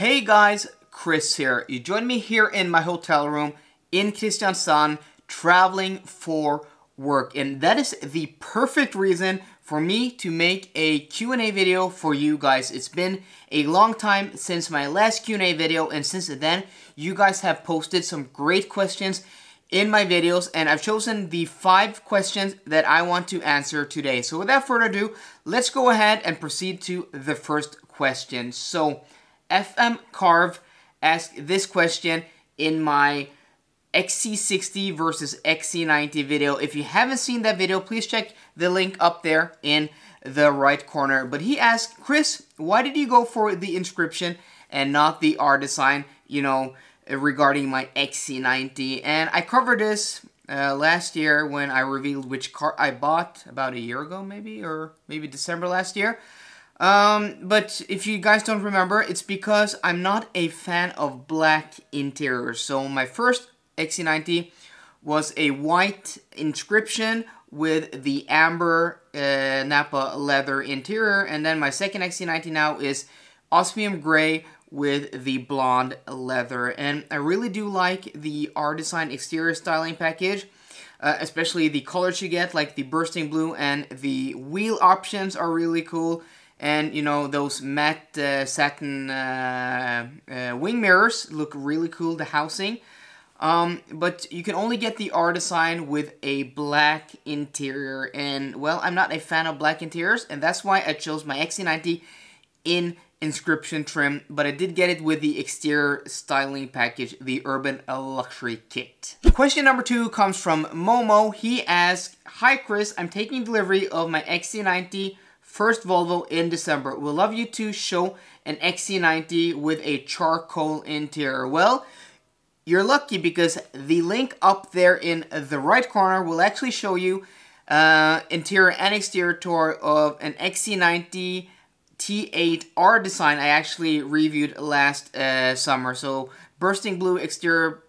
Hey guys, Chris here. You join me here in my hotel room in Kristiansand, traveling for work. And that is the perfect reason for me to make a Q&A video for you guys. It's been a long time since my last Q&A video, and since then, you guys have posted some great questions in my videos, and I've chosen the 5 questions that I want to answer today. So without further ado, let's go ahead and proceed to the first question. So FM Carve asked this question in my XC60 versus XC90 video. If you haven't seen that video, please check the link up there in the right corner. But he asked, Chris, why did you go for the inscription and not the R design, regarding my XC90? And I covered this last year when I revealed which car I bought about a year ago, or maybe December last year. But if you guys don't remember, it's because I'm not a fan of black interiors. So my first XC90 was a white inscription with the amber Napa leather interior, and then my second XC90 now is osmium gray with the blonde leather. And I really do like the R-Design exterior styling package, especially the colors you get, like the bursting blue, and the wheel options are really cool. And, those matte satin wing mirrors look really cool, the housing. But you can only get the R-Design with a black interior. And, well, I'm not a fan of black interiors, and that's why I chose my XC90 in inscription trim. But I did get it with the exterior styling package, the Urban Luxury Kit. Question number 2 comes from Momo. He asks, Hi Chris, I'm taking delivery of my XC90 first Volvo in December. Would love you to show an XC90 with a charcoal interior. Well, you're lucky because the link up there in the right corner will actually show you interior and exterior tour of an XC90 T8 R design I actually reviewed last summer. So bursting blue exterior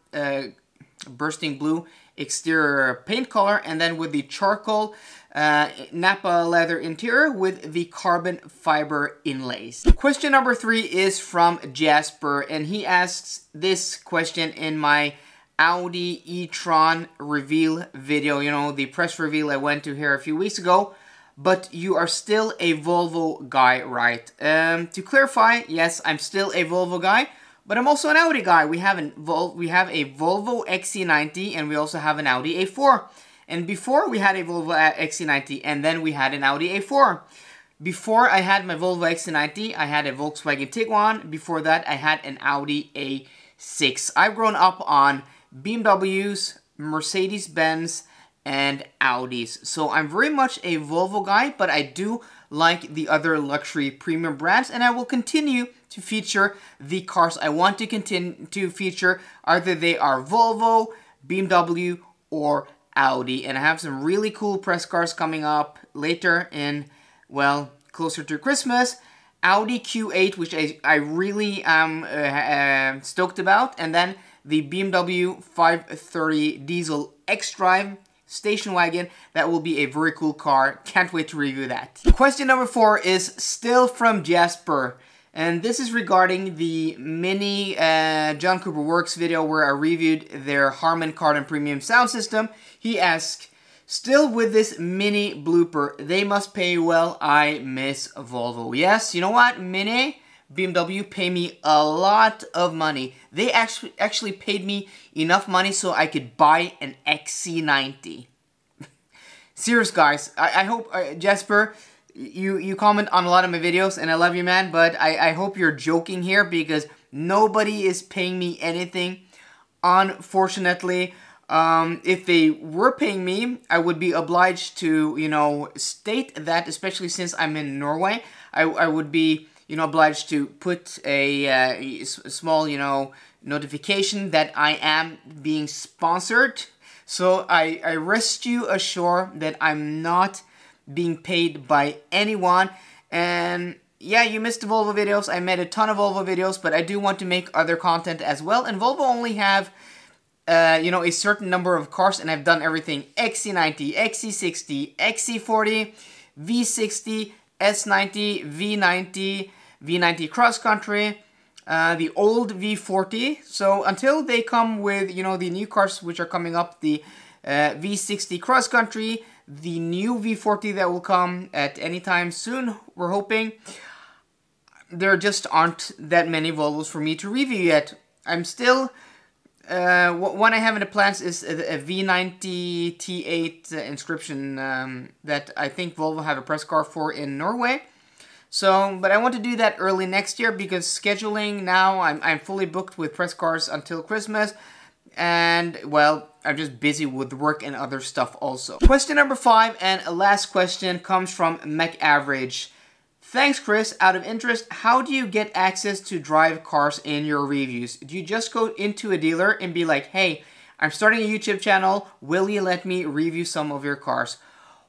paint color, and then with the charcoal Napa leather interior with the carbon fiber inlays. Question number 3 is from Jasper, and he asks this question in my Audi e-tron reveal video, the press reveal I went to here a few weeks ago. But you are still a Volvo guy, right? To clarify, yes, I'm still a Volvo guy, but I'm also an Audi guy. We have a Volvo XC90, and we also have an Audi A4. And before we had a Volvo XC90, and then we had an Audi A4. Before I had my Volvo XC90, I had a Volkswagen Tiguan. Before that, I had an Audi A6. I've grown up on BMWs, Mercedes-Benz, and Audis. So I'm very much a Volvo guy, but I do like the other luxury premium brands, and I will continue to feature the cars I want to continue to feature. Either they are Volvo, BMW, or Audi. And I have some really cool press cars coming up later in, well, closer to Christmas. Audi Q8, which I really am stoked about, and then the BMW 530 Diesel X-Drive station wagon. That will be a very cool car. Can't wait to review that. Question number 4 is still from Jasper, and this is regarding the mini John Cooper Works video where I reviewed their Harman Kardon premium sound system. He asks, still with this mini blooper, they must pay well, I miss Volvo. Yes, you know what, Mini BMW pay me a lot of money. They actually paid me enough money so I could buy an XC90. Serious, guys. I hope, Jasper, you comment on a lot of my videos, and I love you, man, but I hope you're joking here because nobody is paying me anything, unfortunately. If they were paying me, I would be obliged to, state that, especially since I'm in Norway. I would be obliged to put a small, notification that I am being sponsored. So I rest you assured that I'm not being paid by anyone. And yeah, you missed the Volvo videos. I made a ton of Volvo videos, but I do want to make other content as well. And Volvo only have, a certain number of cars, and I've done everything: XC90, XC60, XC40, V60, S90, V90, V90 cross country, the old V40. So until they come with, you know, the new cars which are coming up, the V60 cross country, the new V40 that will come at any time soon, we're hoping, there just aren't that many Volvos for me to review yet. I'm still, one I have in the plans is a V90 T8 inscription that I think Volvo have a press car for in Norway. So, but I want to do that early next year because scheduling now, I'm fully booked with press cars until Christmas. And, well, I'm just busy with work and other stuff also. Question number 5 and last question comes from McAverage. Thanks, Chris. Out of interest, how do you get access to drive cars in your reviews? Do you just go into a dealer and be like, hey, I'm starting a YouTube channel. Will you let me review some of your cars?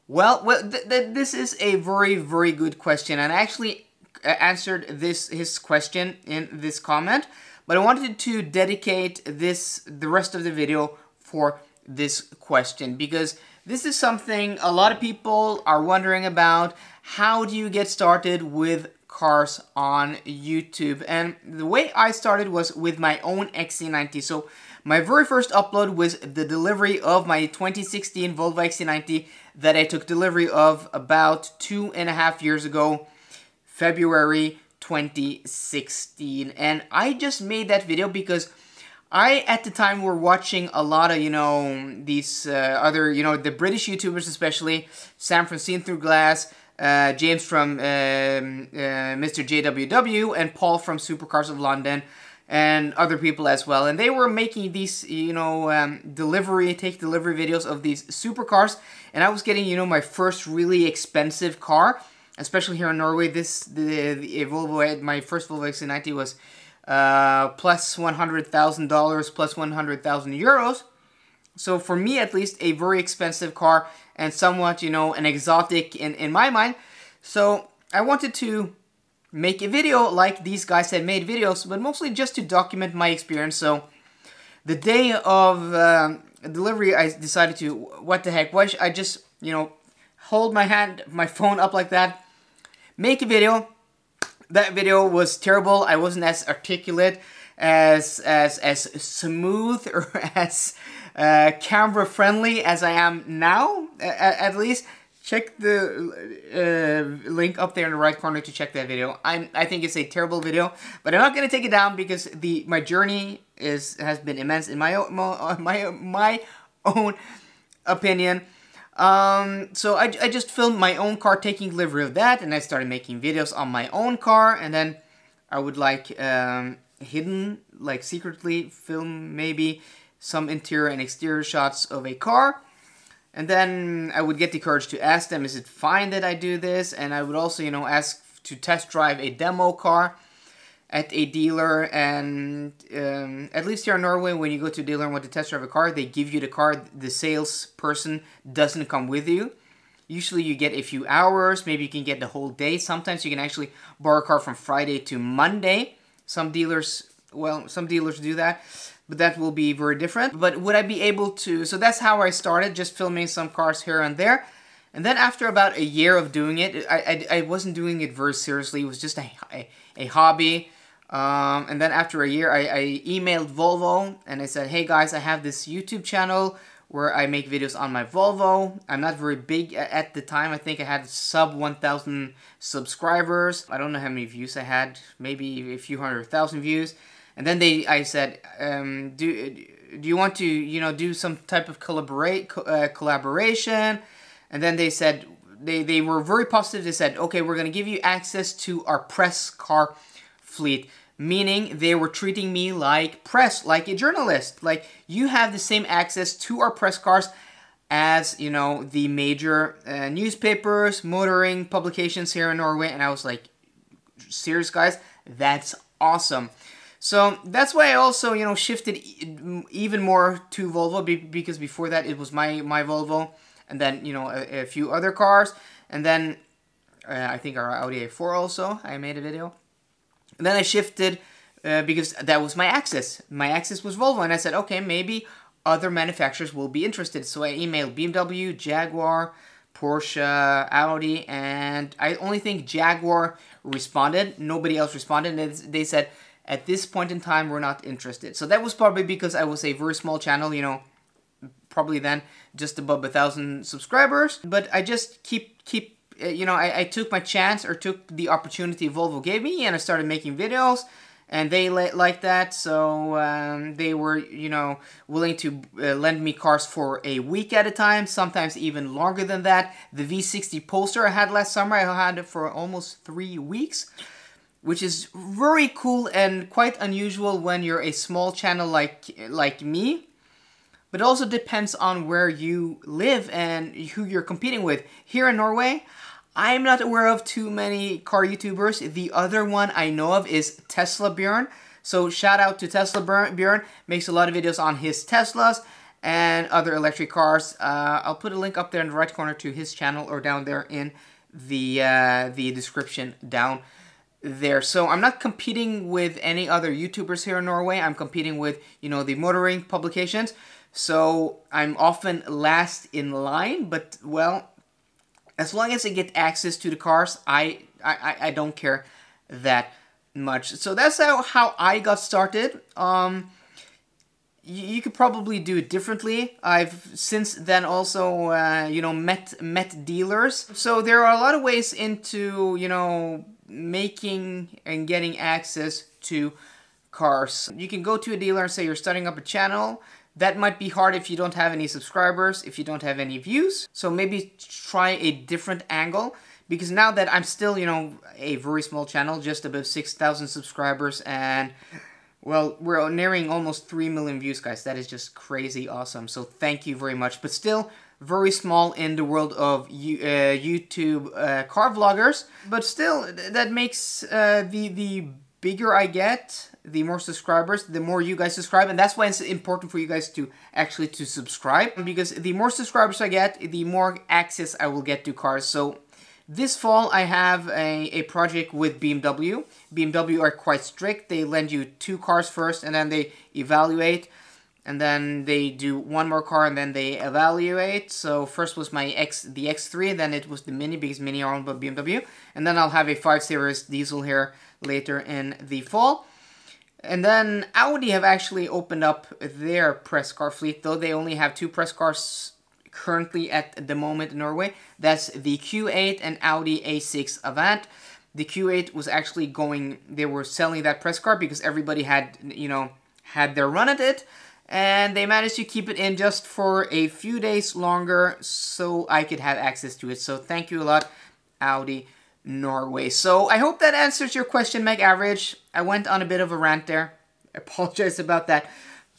Well, this is a very, very good question. And I actually answered his question in this comment. But I wanted to dedicate the rest of the video for this question because this is something a lot of people are wondering about. How do you get started with cars on YouTube? And the way I started was with my own XC90. So my very first upload was the delivery of my 2016 Volvo XC90 that I took delivery of about 2.5 years ago, February 2016. And I just made that video because I, at the time, were watching a lot of, you know, these other, you know, the British YouTubers especially, Sam from Seen Through Glass, James from Mr. JWW, and Paul from Supercars of London, and other people as well. And they were making these, you know, take delivery videos of these supercars. And I was getting, you know, my first really expensive car, especially here in Norway. The Volvo, my first Volvo XC90 was plus $100,000, plus 100,000 euros. So for me, at least, a very expensive car and somewhat, you know, an exotic in my mind. So I wanted to make a video like these guys had made videos, but mostly just to document my experience. So the day of delivery, I decided to, what the heck, why should I just, you know, hold my phone up like that, make a video. That video was terrible. I wasn't as articulate, as smooth, or as camera friendly as I am now, at least. Check the link up there in the right corner to check that video. I think it's a terrible video, but I'm not going to take it down because my journey has been immense in my own opinion. So I just filmed my own car taking delivery of that, and I started making videos on my own car, and then I would like hidden, like secretly film maybe some interior and exterior shots of a car. And then I would get the courage to ask them, is it fine that I do this? And I would also, you know, ask to test drive a demo car at a dealer. And at least here in Norway, when you go to a dealer and want to test drive a car, they give you the car. The salesperson doesn't come with you. Usually you get a few hours, maybe you can get the whole day. Sometimes you can actually borrow a car from Friday to Monday. Some dealers, well, some dealers do that. But that will be very different. But would I be able to... So that's how I started, just filming some cars here and there. And then after about a year of doing it, I wasn't doing it very seriously. It was just a hobby. And then after a year, I emailed Volvo and I said, hey guys, I have this YouTube channel where I make videos on my Volvo. I'm not very big at the time. I think I had sub 1,000 subscribers. I don't know how many views I had. Maybe a few 100,000 views. And then I said, do you want to, you know, do some type of collaboration? And then they said, they were very positive. They said, okay, we're going to give you access to our press car fleet. Meaning they were treating me like press, like a journalist. Like, you have the same access to our press cars as, you know, the major newspapers, motoring publications here in Norway. And I was like, serious guys, that's awesome. So that's why I also, you know, shifted even more to Volvo, because before that it was my Volvo, and then, you know, a few other cars, and then I think our Audi A4 also, I made a video. And then I shifted because that was my access. My access was Volvo, and I said, okay, maybe other manufacturers will be interested. So I emailed BMW, Jaguar, Porsche, Audi, and I only think Jaguar responded. Nobody else responded, and they said, at this point in time, we're not interested. So that was probably because I was a very small channel, you know, probably then just above 1,000 subscribers. But I just you know, I took my chance, or took the opportunity Volvo gave me, and I started making videos. And they liked that, so they were, you know, willing to lend me cars for a week at a time, sometimes even longer than that. The V60 Polestar I had last summer, I had it for almost 3 weeks, which is very cool and quite unusual when you're a small channel like me. But it also depends on where you live and who you're competing with. Here in Norway, I'm not aware of too many car YouTubers. The other one I know of is Tesla Björn. So shout out to Tesla Björn. Makes a lot of videos on his Teslas and other electric cars. I'll put a link up there in the right corner to his channel, or down there in the description down there. So I'm not competing with any other YouTubers here in Norway. I'm competing with, you know, the motoring publications. So I'm often last in line, but well, as long as I get access to the cars, I don't care that much. So that's how I got started. You could probably do it differently. I've since then also, you know, met dealers. So there are a lot of ways into, you know, making and getting access to cars. You can go to a dealer and say you're starting up a channel. That might be hard if you don't have any subscribers, if you don't have any views. So maybe try a different angle, because now that I'm still, you know, a very small channel, just above 6,000 subscribers, and well, we're nearing almost 3 million views, guys. That is just crazy awesome. So thank you very much. But still very small in the world of YouTube car vloggers. But still, that makes the bigger I get, the more subscribers, the more you guys subscribe, and that's why it's important for you guys to actually subscribe, because the more subscribers I get, the more access I will get to cars. So this fall I have a project with BMW. BMW are quite strict. They lend you 2 cars first, and then they evaluate, and then they do 1 more car, and then they evaluate. So first was the X3, then it was the Mini, because Mini are owned by BMW, and then I'll have a 5 Series diesel here later in the fall. And then Audi have actually opened up their press car fleet, though they only have 2 press cars currently at the moment in Norway. That's the Q8 and Audi A6 Avant. The Q8 was actually they were selling that press car because everybody had, you know, had their run at it. And they managed to keep it in just for a few days longer so I could have access to it. So thank you a lot, Audi Norway. So I hope that answers your question, Meg Average. I went on a bit of a rant there. I apologize about that.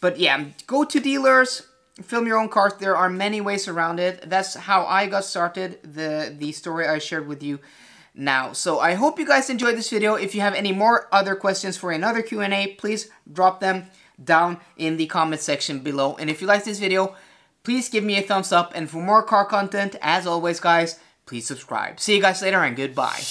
But yeah, go to dealers, film your own cars. There are many ways around it. That's how I got started, the story I shared with you now. So I hope you guys enjoyed this video. If you have any more other questions for another Q&A, please drop them down in the comment section below. And if you like this video, please give me a thumbs up. And for more car content, as always, guys, please subscribe. See you guys later, and goodbye.